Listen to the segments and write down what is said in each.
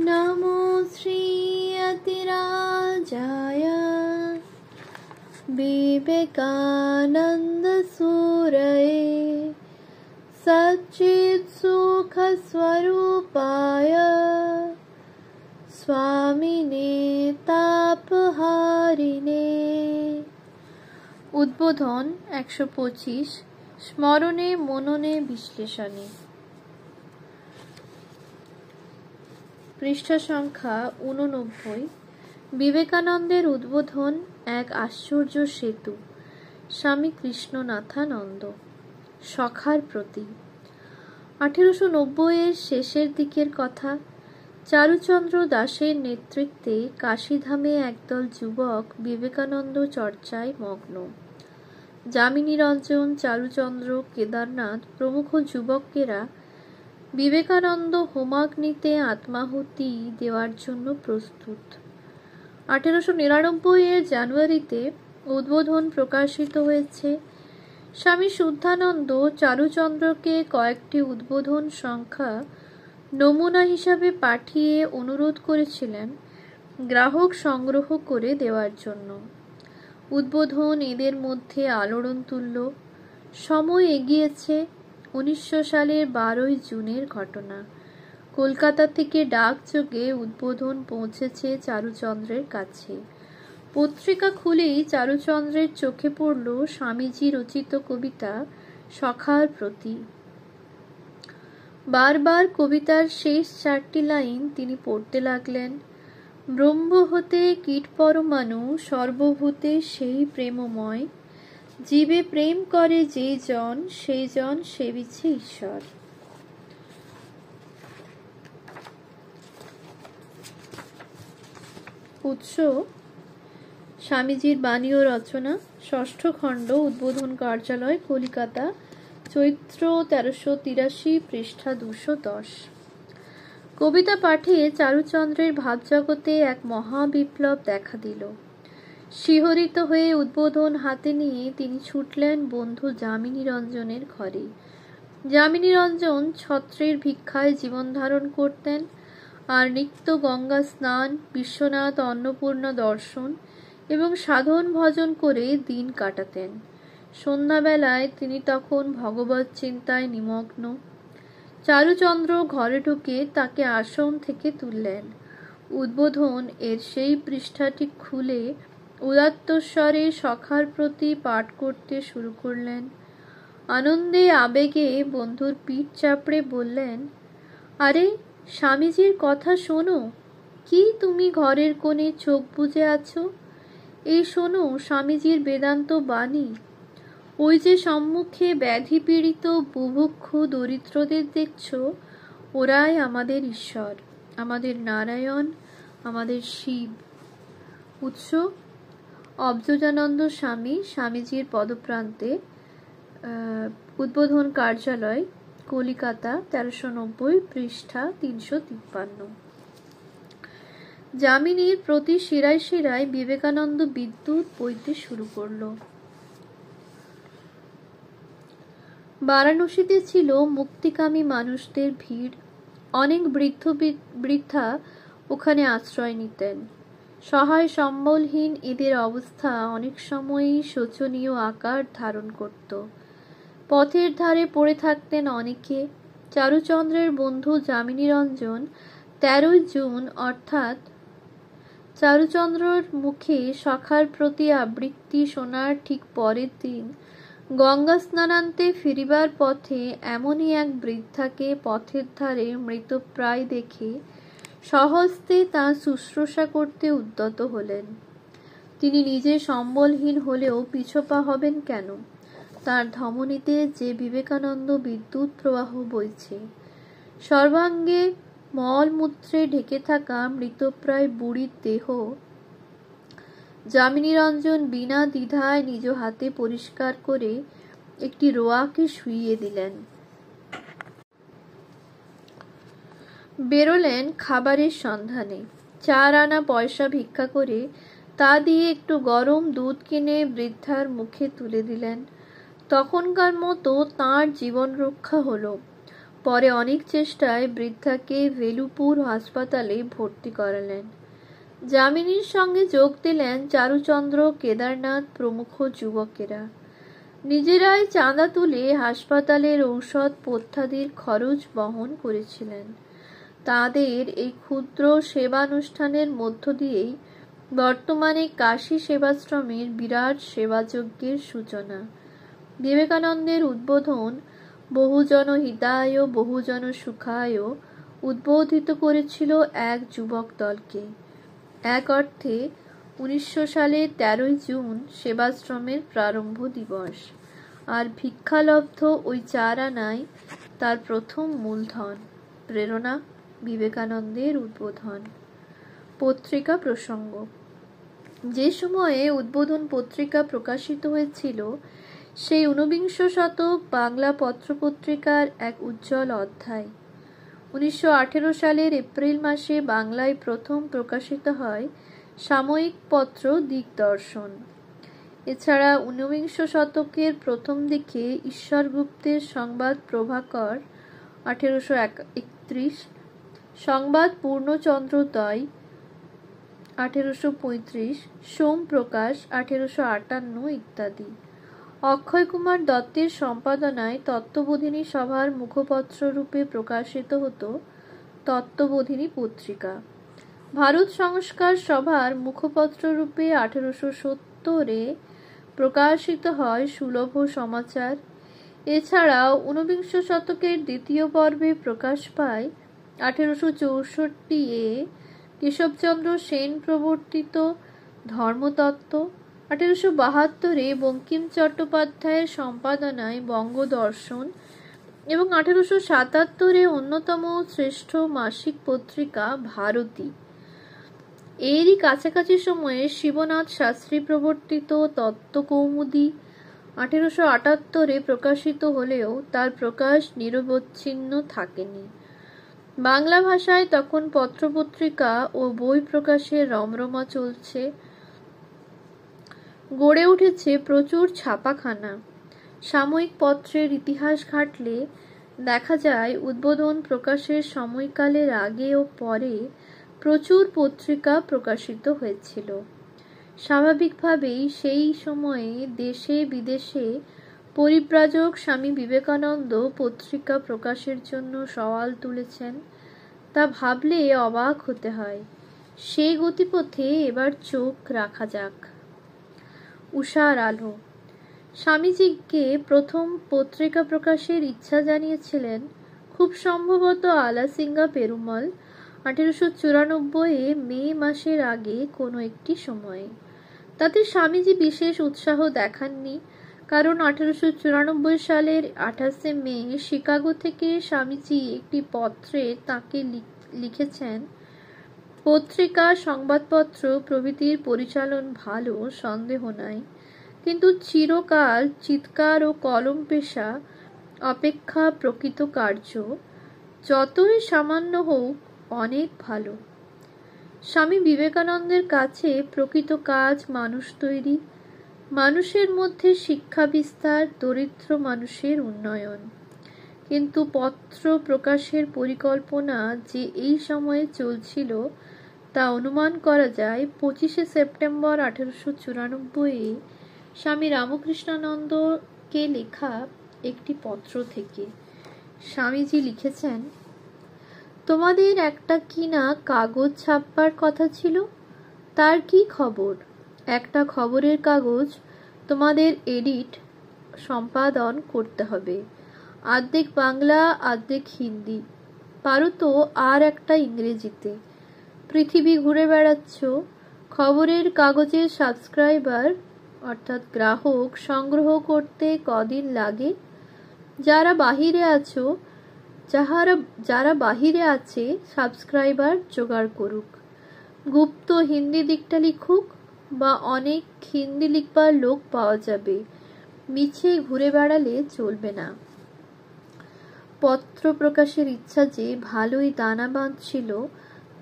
नमो श्रीयतिराजाय विवेकानन्दसूरये सच्चित्सुखस्वरूपाय स्वामिने तापहारिणे। উদ্বোধন ১২৫। স্মরণে মননে বিশ্লেষণে। পৃষ্ঠা সংখ্যা ৮৯। বিবেকানন্দের উদ্বোধন এক আশ্চর্য সেতু। স্বামী কৃষ্ণনাথানন্দ। সখার প্রতি। ১৮৯০-এর শেষের দিকের কথা। চারুচন্দ্র দাসের নেতৃত্বে কাশীধামে একদল যুবক বিবেকানন্দ চর্চায় মগ্ন। যামিনী রঞ্জন, চারুচন্দ্র, কেদারনাথ প্রমুখ যুবকেরা বিবেকানন্দ হোমাগ্নিতে আত্মাহুতি দেওয়ার জন্য প্রস্তুত। ১৮৯৯-এর জানুয়ারিতে উদ্বোধন প্রকাশিত হয়েছে। স্বামী শুদ্ধানন্দ চারুচন্দ্রকে কয়েকটি উদ্বোধন সংখ্যা নমুনা হিসাবে পাঠিয়ে অনুরোধ করেছিলেন গ্রাহক সংগ্রহ করে দেওয়ার জন্য। উদ্বোধন এদের মধ্যে আলোড়ন তুলল। সময় এগিয়েছে। ১৯০০ সালের ১২ই জুনের ঘটনা। কলকাতা থেকে ডাকযোগে উদ্বোধন পৌঁছেছে চারুচন্দ্রের কাছে। পত্রিকা খুলেই চারুচন্দ্রের চোখে পড়ল স্বামীজি রচিত কবিতা সখার প্রতি। বারবার কবিতার শেষ ৪টি লাইন তিনি পড়তে লাগলেন। ব্রহ্ম হতে কীট পরমাণু সর্বভূতে সেই প্রেমময়, জীবে প্রেম করে যেই জন সেই জন সেবিছে ঈশ্বর। উৎস: স্বামীজির বাণী ও রচনা, ষষ্ঠ খণ্ড, উদ্বোধন কার্যালয়, কলিকাতা, চৈত্র ১৩৮৩, পৃষ্ঠা ২১০। কবিতা পাঠে চারুচন্দ্রের ভাবজগতে এক মহাবিপ্লব দেখা দিল। শিহরিত হয়ে উদ্বোধন হাতে নিয়ে তিনি ছুটলেন বন্ধু যামিনী রঞ্জনের ঘরে। যামিনী রঞ্জন ছত্রের ভিক্ষায় জীবন ধারণ করতেন আর নিত্য গঙ্গা স্নান, বিশ্বনাথ অন্নপূর্ণা দর্শন এবং সাধন ভজন করে দিন কাটাতেন। সন্ধ্যাবেলায় তিনি তখন ভগবত চিন্তায় নিমগ্ন। চারুচন্দ্র ঘরে ঢুকে তাকে আসন থেকে তুললেন। উদ্বোধন এর সেই পৃষ্ঠাটি খুলে উদাত্তস্বরে সখার প্রতি পাঠ করতে শুরু করলেন। আনন্দে আবেগে বন্ধুর পিঠ চাপড়ে বললেন, আরে স্বামীজির কথা শোনো। কি তুমি ঘরের কোণে চোখ বুজে আছো? এই শোনো স্বামীজির বেদান্ত বাণী। ওই যে সম্মুখে ব্যাধি পীড়িত বুভুক্ষু দরিদ্রদের দেখছ, ওরাই আমাদের ঈশ্বর, আমাদের নারায়ণ, আমাদের শিব। উৎস: অবজোজানন্দ স্বামী, স্বামীজির পদপ্রান্তে, উদ্বোধন কার্যালয়, কলিকাতা, ১৩৯০, পৃষ্ঠা ৩৫৩। যামিনীর প্রতি শিরায় শিরায় বিবেকানন্দ বিদ্যুৎ বইতে শুরু করল। বারাণসীতে ছিল মুক্তিকামী মানুষদের ভিড়। অনেক বৃদ্ধ বৃদ্ধা ওখানে আশ্রয় নিতেন। সহায় সম্বলহীন এদের অবস্থা অনেক সময়ই শোচনীয় আকার ধারণ করত। পথের ধারে পড়ে থাকতেন অনেকে। চারুচন্দ্রের বন্ধু যামিনী রঞ্জন ১৩ই জুন অর্থাৎ চারুচন্দ্রর মুখে সখার প্রতি আবৃত্তি শোনার ঠিক পরের দিন গঙ্গা স্নানান্তে ফিরিবার পথে এমনই এক বৃদ্ধাকে পথের ধারে মৃতপ্রায় দেখে স্বহস্তে তাঁর শুশ্রূষা করতে উদ্যত হলেন। তিনি নিজে সম্বলহীন হলেও পিছপা হবেন কেন? তাঁর ধমনীতে যে বিবেকানন্দ বিদ্যুৎ প্রবাহ বইছে। সর্বাঙ্গে মলমূত্রে ঢেকে থাকা মৃতপ্রায় বুড়ির দেহ যামিনী রঞ্জন বিনা দ্বিধায় নিজ হাতে পরিষ্কার করে একটি রোয়াকে শুইয়ে দিলেন। বেরোলেন খাবারের সন্ধানে। ৪ আনা পয়সা ভিক্ষা করে তা দিয়ে একটু গরম দুধ কিনে বৃদ্ধার মুখে তুলে দিলেন। তখনকার মতো তাঁর জীবন রক্ষা হলো। পরে অনেক চেষ্টায় বৃদ্ধাকে ভেলুপুর হাসপাতালে ভর্তি করালেন। যামিনীর সঙ্গে যোগ দিলেন চারুচন্দ্র, কেদারনাথ প্রমুখ যুবকেরা। নিজেরাই চাঁদা তুলে হাসপাতালের ঔষধ পথ্যাদির খরচ বহন করেছিলেন। তাঁদের এই ক্ষুদ্র সেবানুষ্ঠানের মধ্য দিয়েই বর্তমানে কাশী সেবাশ্রমের বিরাট সেবাযজ্ঞের সূচনা। বিবেকানন্দের উদ্বোধন বহুজন হিতায় বহুজন সুখায় উদ্বোধিত করেছিল এক যুবক দলকে। এক অর্থে 1900 সালের 13 জুন সেবাশ্রমের প্রারম্ভ দিবস। আর ভিক্ষালব্ধ ওই 4 আনায় তার প্রথম মূলধন। প্রেরণা বিবেকানন্দের উদ্বোধন। পত্রিকা প্রসঙ্গ। যে সময়ে উদ্বোধন পত্রিকা প্রকাশিত হয়েছিল সেই 19বিংশ শতক বাংলা পত্রপত্রিকার এক উজ্জ্বল অধ্যায়। 1918 সালের এপ্রিল মাসে বাংলায় প্রথম প্রকাশিত হয় সাময়িক পত্র দিগদর্শন। এছাড়া 19বিংশ শতকের প্রথম দিকে ঈশ্বরগুপ্তের সংবাদ প্রভাকর 1831, সংবাদ পূর্ণচন্দ্রোদয় 1835, সোমপ্রকাশ 1858 ইত্যাদি। অক্ষয় কুমার দত্তের সম্পাদনায় তত্ত্ববোধিনী সভার মুখপত্ররূপে প্রকাশিত হতো তত্ত্ববোধিনী পত্রিকা। ভারত সংস্কার সভার মুখপত্ররূপে 1870 প্রকাশিত হয় সুলভ সমাচার। এছাড়াও 19বিংশ শতকের দ্বিতীয় পর্বে প্রকাশ পায় 1864 কেশবচন্দ্র সেন প্রবর্তিত ধর্মতত্ত্ব, 1872 বঙ্কিম চট্টোপাধ্যায়ের সম্পাদনায় বঙ্গদর্শন এবং 1877 অন্যতম শ্রেষ্ঠ মাসিক পত্রিকা ভারতী। এরই কাছাকাছি সময়ে শিবনাথ শাস্ত্রী প্রবর্তিত তত্ত্বকৌমুদী 1878 প্রকাশিত হলেও তার প্রকাশ নিরবচ্ছিন্ন থাকেনি। বাংলা ভাষায় তখন পত্রপত্রিকা ও বই প্রকাশের রমরমা চলছে। গড়ে উঠেছে প্রচুর ছাপাখানা। সাময়িক পত্রের ইতিহাস ঘাটলে দেখা যায় উদ্বোধন প্রকাশের সময়কালের আগে ও পরে প্রচুর পত্রিকা প্রকাশিত হয়েছিল। স্বাভাবিকভাবেই সেই সময়ে দেশে বিদেশে পরিব্রাজক স্বামী বিবেকানন্দ পত্রিকা প্রকাশের জন্য সওয়াল তুলেছেন। তা ভাবলে অবাক হতে হয়। সেই গতিপথে এবার চোখ রাখা যাক। উষার আলো। স্বামীজিকে প্রথম পত্রিকা প্রকাশের ইচ্ছা জানিয়েছিলেন খুব সম্ভবত আলাসিঙ্গা পেরুমল 1894 মে মাসের আগে কোনো একটি সময়ে। তাতে স্বামীজি বিশেষ উৎসাহ দেখাননি, কারণ 1894 সালের 28 মে শিকাগো থেকে স্বামীজি একটি পত্রে তাকে লিখেছেন, পত্রিকা সংবাদপত্র প্রভৃতির পরিচালন ভালো, সন্দেহ নাই, কিন্তু চিরকাল চিৎকার ও কলম পেশা অপেক্ষা প্রকৃত কার্য যতই সামান্য হোক অনেক ভালো। স্বামী বিবেকানন্দের কাছে প্রকৃত কাজ মানুষ তৈরি, মানুষের মধ্যে শিক্ষা বিস্তার, দরিদ্র মানুষের উন্নয়ন। কিন্তু পত্র প্রকাশের পরিকল্পনা যে এই সময়ে চলছিল তা অনুমান করা যায় 25 সেপ্টেম্বর 1894 স্বামী রামকৃষ্ণানন্দকে লেখা একটি পত্র থেকে। স্বামীজি লিখেছেন, তোমাদের একটা কিনা কাগজ ছাপবার কথা ছিল, তার কি খবর? একটা খবরের কাগজ তোমাদের এডিট সম্পাদন করতে হবে, আর্ধেক বাংলা আর্ধেক হিন্দি, পারো তো আর একটা ইংরেজিতে। পৃথিবী ঘুরে বেড়াচ্ছ, খবরের কাগজের সাবস্ক্রাইবার অর্থাৎ গ্রাহক সংগ্রহ করতে কদিন লাগে? যারা বাহিরে আছে সাবস্ক্রাইবার জোগাড় করুক, গুপ্ত হিন্দি দিকটা লিখুক, বা অনেক হিন্দি লিখবার লোক পাওয়া যাবে, মিছে ঘুরে বেড়ালে চলবে না। পত্র প্রকাশের ইচ্ছা যে ভালোই দানা বাঁধছিল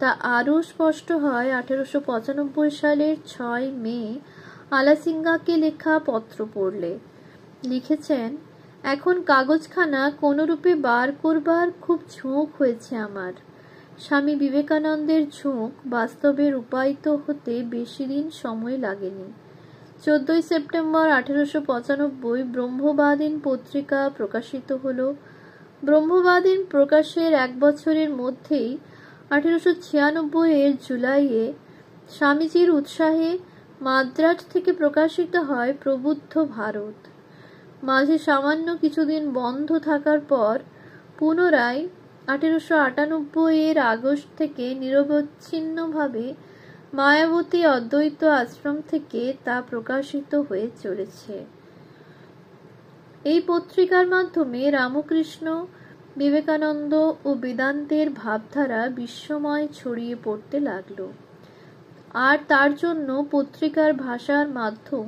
তা আরও স্পষ্ট হয় 1895 সালের 6 মে আলাসিঙ্গাকে লেখা পত্র পড়লে। লিখেছেন, এখন কাগজখানা কোনরূপে বার করবার খুব ঝোঁক হয়েছে আমার। স্বামী বিবেকানন্দের ঝোঁক বাস্তবে রূপায়িত হতে বেশি দিন সময় লাগেনি। 14 সেপ্টেম্বর 1895 ব্রহ্মবাদিন পত্রিকা প্রকাশিত হল। ব্রহ্মবাদিন প্রকাশের এক বছরের মধ্যেই 1896 জুলাইয়ে স্বামীজির উৎসাহে মাদ্রাজ থেকে প্রকাশিত হয় প্রবুদ্ধ ভারত। মাঝে সামান্য কিছুদিন বন্ধ থাকার পর পুনরায় 1898 আগস্ট থেকে নিরবচ্ছিন্নভাবে মায়াবতী অদ্বৈত আশ্রম থেকে তা প্রকাশিত হয়ে চলেছে। এই পত্রিকার মাধ্যমে রামকৃষ্ণ, বিবেকানন্দ ও বেদান্তের ভাবধারা বিশ্বময় ছড়িয়ে পড়তে লাগলো। আর তার জন্য পত্রিকার ভাষার মাধ্যম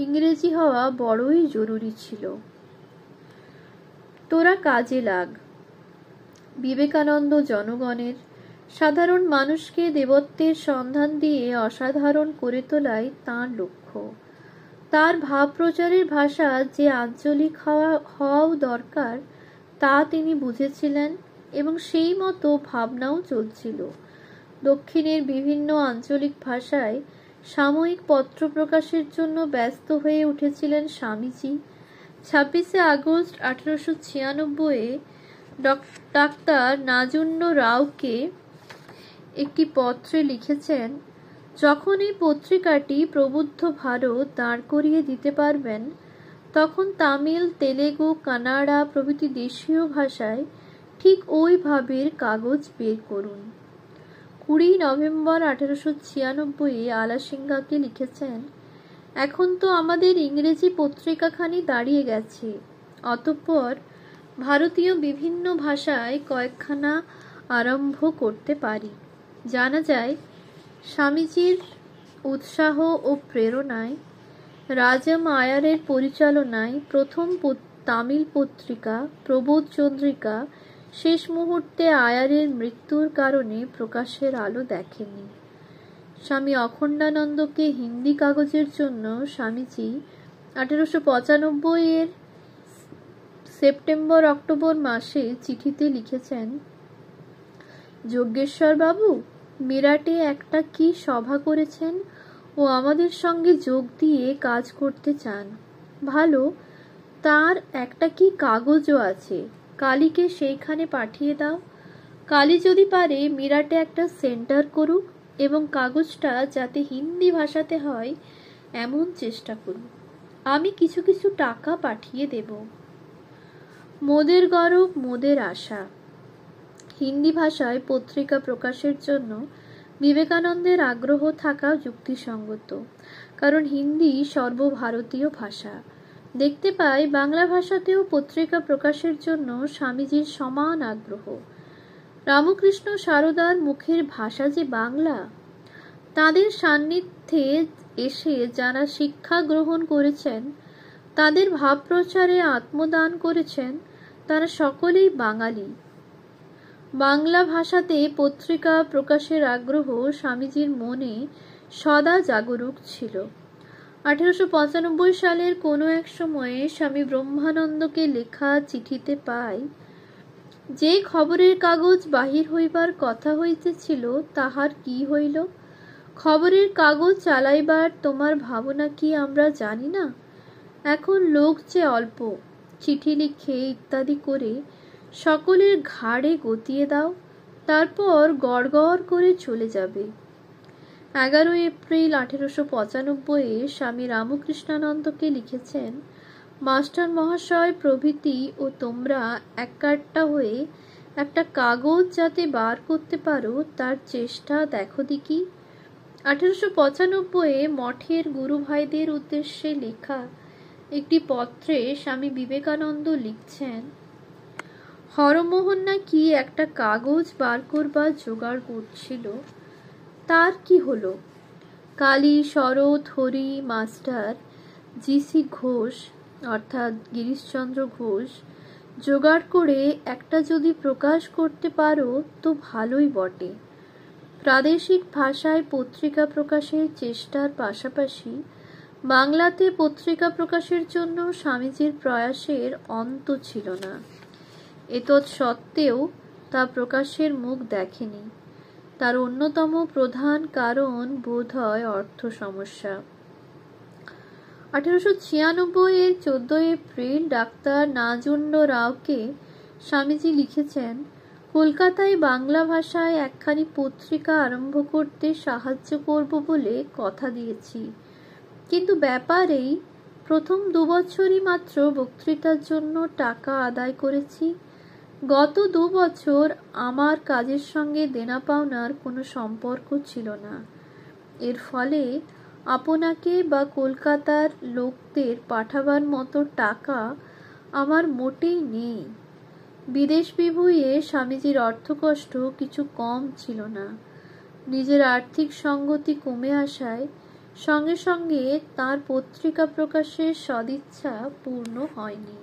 ইংরেজি হওয়া বড়ই জরুরি ছিল। তোরা কাজে লাগ। বিবেকানন্দ জনগণের, সাধারণ মানুষকে দেবত্বের সন্ধান দিয়ে অসাধারণ করে তোলাই তাঁর লক্ষ্য। তার ভাব প্রচারের ভাষা যে আঞ্চলিক হওয়াও দরকার তা তিনি বুঝেছিলেন এবং সেই মতো ভাবনাও চলছিল। দক্ষিণের বিভিন্ন আঞ্চলিক ভাষায় সাময়িক পত্র প্রকাশের জন্য ব্যস্ত হয়ে উঠেছিলেন স্বামীজি। 26 আগস্ট 1896 ডাক্তার নাজুন্ড রাওকে একটি পত্রে লিখেছেন, যখন এই পত্রিকাটি প্রবুদ্ধ ভারত দাঁড় করিয়ে দিতে পারবেন তখন তামিল, তেলেগু, কানাড়া প্রভৃতি দেশীয় ভাষায় ঠিক ওই ভাবের কাগজ বের করুন। 20 নভেম্বর 1896 আলাসিঙ্গাকে লিখেছেন, এখন তো আমাদের ইংরেজি পত্রিকাখানি দাঁড়িয়ে গেছে, অতঃপর ভারতীয় বিভিন্ন ভাষায় কয়েকখানা আরম্ভ করতে পারি। জানা যায় স্বামীজির উৎসাহ ও প্রেরণায় রাজম আয়ারের পরিচালনায় প্রথম তামিল পত্রিকা প্রবোধ চন্দ্রিকা শেষ মুহূর্তে আয়ারের মৃত্যুর কারণে প্রকাশের আলো দেখেনি। স্বামী অখণ্ডানন্দকে হিন্দি কাগজের জন্য স্বামীজি 1895 সেপ্টেম্বর অক্টোবর মাসে চিঠিতে লিখেছেন, যজ্ঞেশ্বর বাবু মিরাটে একটা কি সভা করেছেন ও আমাদের সঙ্গে যোগ দিয়ে কাজ করতে চান। ভালো, তার একটা কি কাগজও আছে, কালীকে সেইখানে পাঠিয়ে দাও। কালী যদি পারে মিরাটে একটা সেন্টার করুক এবং কাগজটা যাতে হিন্দি ভাষাতে হয় এমন চেষ্টা করুক। আমি কিছু কিছু টাকা পাঠিয়ে দেব। মোদের গরব মোদের আশা। হিন্দি ভাষায় পত্রিকা প্রকাশের জন্য বিবেকানন্দের আগ্রহ থাকা যুক্তিসঙ্গত, কারণ হিন্দি সর্বভারতীয় ভাষা। দেখতে পাই বাংলা ভাষাতেও পত্রিকা প্রকাশের জন্য স্বামীজির সমান আগ্রহ। রামকৃষ্ণ সারদার মুখের ভাষা যে বাংলা। তাদের সান্নিধ্যে এসে যারা শিক্ষা গ্রহণ করেছেন, তাদের ভাব প্রচারে আত্মদান করেছেন, তারা সকলেই বাঙালি। বাংলা ভাষাতে পত্রিকা প্রকাশের আগ্রহ স্বামীজির মনে সদা জাগরুক ছিল। 1895 সালের কোনো এক সময়ে স্বামী ব্রহ্মানন্দকে লেখা চিঠিতে পাই, যে খবরের কাগজ বাহির হইবার কথা হইতেছিল তাহার কি হইল? খবরের কাগজ চালাইবার তোমার ভাবনা কি আমরা জানি না? এখন লোক যে অল্প, চিঠি লিখে ইত্যাদি করে সকলের ঘাড়ে গতিয়ে দাও, তারপর গড়গড় করে চলে যাবে। 11 এপ্রিল 1895 স্বামী রামকৃষ্ণানন্দকে লিখেছেন, মাস্টার মহাশয় প্রভৃতি ও তোমরা এককাট্টা হয়ে একটা কাগজ যাতে বার করতে পারো তার চেষ্টা দেখো দেখি। 1895 মঠের গুরু ভাইদের উদ্দেশ্যে লেখা একটি পত্রে স্বামী বিবেকানন্দ লিখছেন, হরমোহন নাকি একটা কাগজ বার করবার জোগাড় করছিল, তার কি হলো? কালী, শরৎ, হরি মাস্টার, জি.সি. ঘোষ অর্থাৎ গিরিশচন্দ্র ঘোষ জোগাড় করে একটা যদি প্রকাশ করতে পারো তো ভালোই বটে। প্রাদেশিক ভাষায় পত্রিকা প্রকাশের চেষ্টার পাশাপাশি বাংলাতে পত্রিকা প্রকাশের জন্য স্বামীজির প্রয়াসের অন্ত ছিল না। এতৎ সত্ত্বেও তা প্রকাশের মুখ দেখেনি। তার অন্যতম প্রধান কারণ বোধহয় অর্থ সমস্যা। 1896 14 এপ্রিল ডাক্তার নাজুন্ড রাওকে স্বামীজি লিখেছেন, কলকাতায় বাংলা ভাষায় একখানি পত্রিকা আরম্ভ করতে সাহায্য করব বলে কথা দিয়েছি, কিন্তু ব্যাপারেই প্রথম 2 বছরই মাত্র বক্তৃতার জন্য টাকা আদায় করেছি। গত 2 বছর আমার কাজের সঙ্গে দেনা পাওনার কোনো সম্পর্ক ছিল না। এর ফলে আপনাকে বা কলকাতার লোকদের পাঠাবার মতো টাকা আমার মোটেই নেই। বিদেশ বিভুঁইয়ে স্বামীজির অর্থকষ্ট কিছু কম ছিল না। নিজের আর্থিক সঙ্গতি কমে আসায় সঙ্গে সঙ্গে তাঁর পত্রিকা প্রকাশের সদিচ্ছা পূর্ণ হয়নি।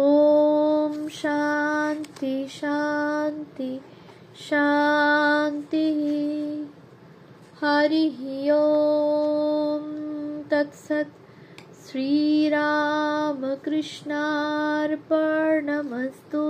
ওম শান্তি শান্তি শান্তি। হরি ওম তৎসৎ। শ্রীরামকৃষ্ণার্পণমস্তু।